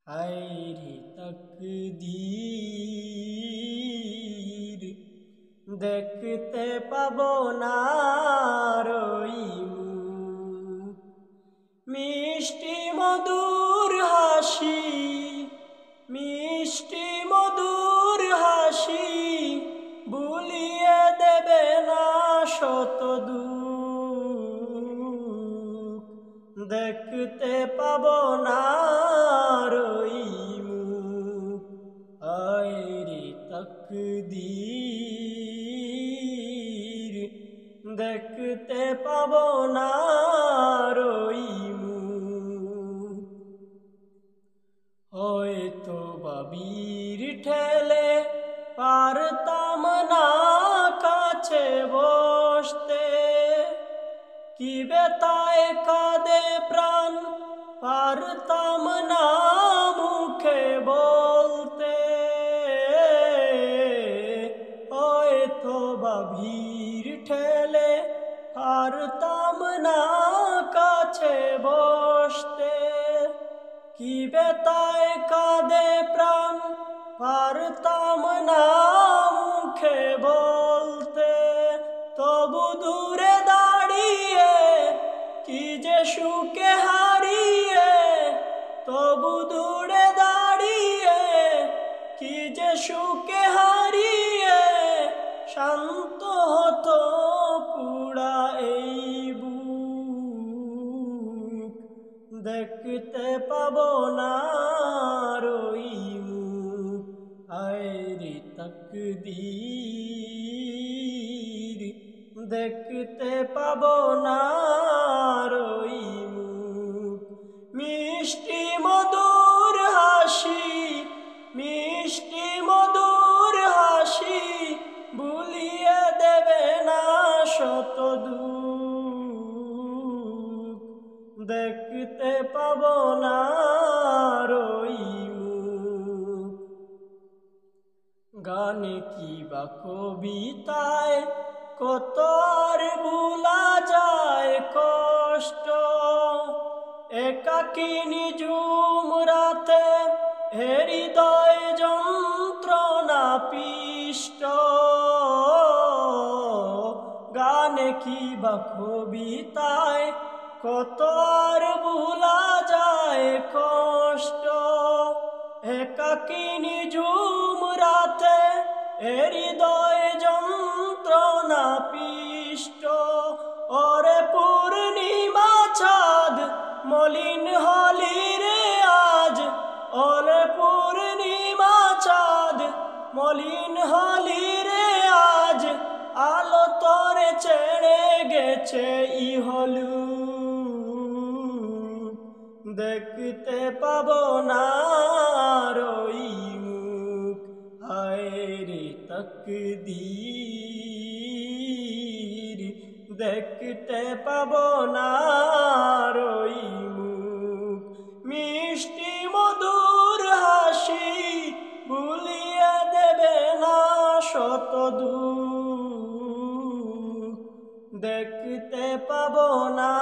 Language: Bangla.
হায়রে তকদীর, দেখতে পাবো না রই মুখ। মিষ্টি মধুর হাসি, মিষ্টি মধুর হাসি, ভুলিয়ে দেবে না শত দুঃখ। দেখতে পাবো না রই মুখ। হায়রে তকদীর, দেখতে পাবো না রই মুখ। হয়তো বাবির ঠেলে পারতাম না কাছে বসতে, কি বেতায় কাঁদে প্রাণ পারতাম না মুখে বলতে। হয়তো বাবির ঠেলে পারতাম না কাছে বসতে, কি বেতায় কাঁদে প্রাণ পারতাম না মুখে বলতে। তবু দূরে দাঁড়িয়ে কি যে সুখে হারিয়ে, তবু দূরে দাঁড়িয়ে কি যে সুখে হারিয়ে, শান্ত হতো পুরা এই বুক। দেখতে পাবো না রই মুখ। হায়রে তকদীর, দেখতে পাবো না রই মুখ। মিষ্টি মধুর হাসি, মিষ্টি মধুর হাসি, ভুলিয়ে দেবে না শত দুঃখ। দেখতে পাবো না রই মুখ। গানে কি বা কবিতায় কত আর ভুলা যায় কষ্ট, একাকী নিঝুম রাতে হৃদয় যন্ত্রণা পিষ্ট। গানে কি বা কবিতায় কত আর ভুলা যায় কষ্ট, একাকী নিঝুম রাতে হৃদয় যন্ত্রণা পিষ্ট। ওরে পূর্ণিমা চাঁদ মলিন হলি রে আজ, ওরে পূর্ণিমা চাঁদ মলিন হলি রে আজ, আলো তোরে ছেড়ে গেছে ইহলোক। দেখতে পাবো না রই মুখ। হায়রে তকদীর, দেখতে পাবো না রই মুখ। মিষ্টি মধুর হাসি, ভুলিয়ে দেবে না শত দুঃখ। দেখতে পাবো না